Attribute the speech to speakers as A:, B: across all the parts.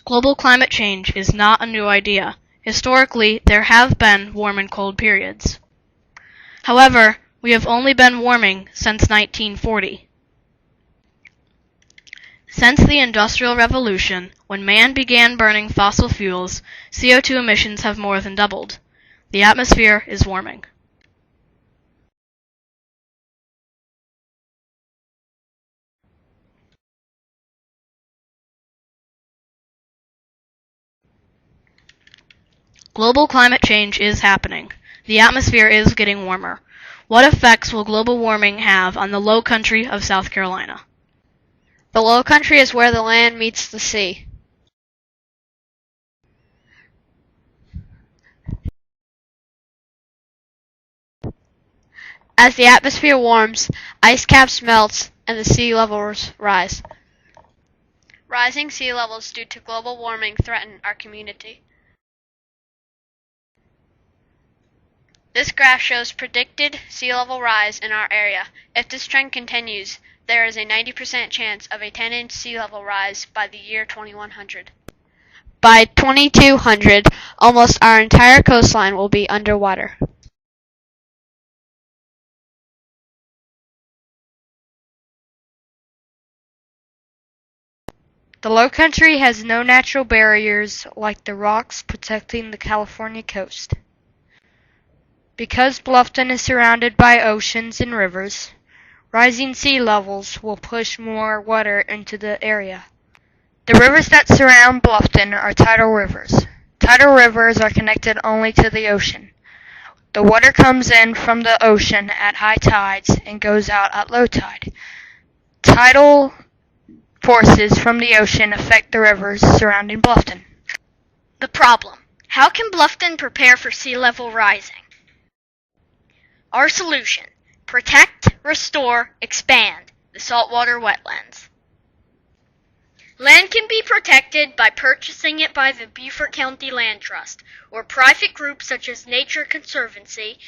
A: Global climate change is not a new idea. Historically, there have been warm and cold periods. However, we have only been warming since 1940. Since the Industrial Revolution, when man began burning fossil fuels, CO2 emissions have more than doubled. The atmosphere is warming. Global climate change is happening. The atmosphere is getting warmer. What effects will global warming have on the low country of South Carolina?
B: The low country is where the land meets the sea. As the atmosphere warms, ice caps melt and the sea levels rise. Rising sea levels due to global warming threaten our community. This graph shows predicted sea level rise in our area. If this trend continues, there is a 90% chance of a 10-inch sea level rise by the year 2100. By 2200, almost our entire coastline will be underwater.
C: The low country has no natural barriers like the rocks protecting the California coast. Because Bluffton is surrounded by oceans and rivers, rising sea levels will push more water into the area. The rivers that surround Bluffton are tidal rivers. Tidal rivers are connected only to the ocean. The water comes in from the ocean at high tides and goes out at low tide. Tidal forces from the ocean affect the rivers surrounding Bluffton.
D: The problem. How can Bluffton prepare for sea level rising? Our solution: protect, restore, expand the saltwater wetlands. Land can be protected by purchasing it by the Beaufort County Land Trust or private groups such as Nature Conservancy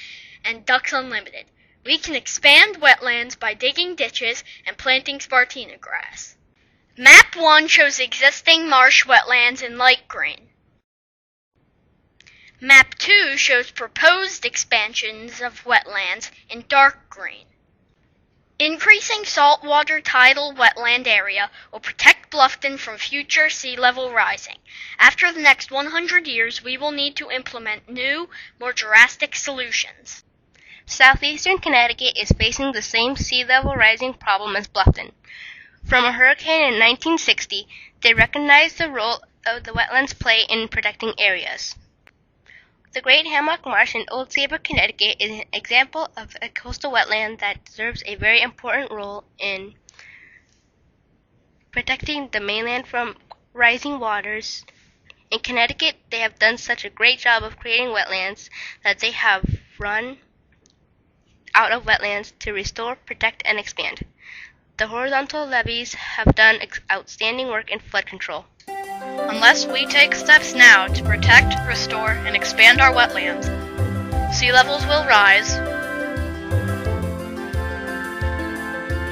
D: and Ducks Unlimited. We can expand wetlands by digging ditches and planting Spartina grass. Map 1 shows existing marsh wetlands in light green. Map 2 shows proposed expansions of wetlands in dark green. Increasing saltwater tidal wetland area will protect Bluffton from future sea level rising. After the next 100 years, we will need to implement new, more drastic solutions.
E: Southeastern Connecticut is facing the same sea level rising problem as Bluffton. From a hurricane in 1960, they recognized the role of the wetlands play in protecting areas. The Great Hammock Marsh in Old Saybrook, Connecticut is an example of a coastal wetland that deserves a very important role in protecting the mainland from rising waters. In Connecticut, they have done such a great job of creating wetlands that they have run out of wetlands to restore, protect, and expand. The horizontal levees have done outstanding work in flood control.
A: Unless we take steps now to protect, restore, and expand our wetlands, sea levels will rise,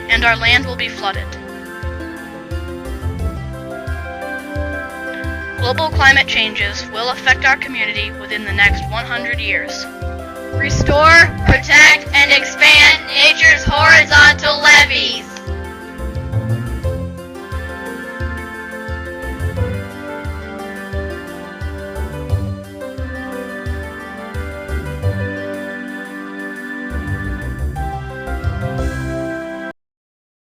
A: and our land will be flooded. Global climate changes will affect our community within the next 100 years.
D: Restore, protect, and expand nature's horizontal levees.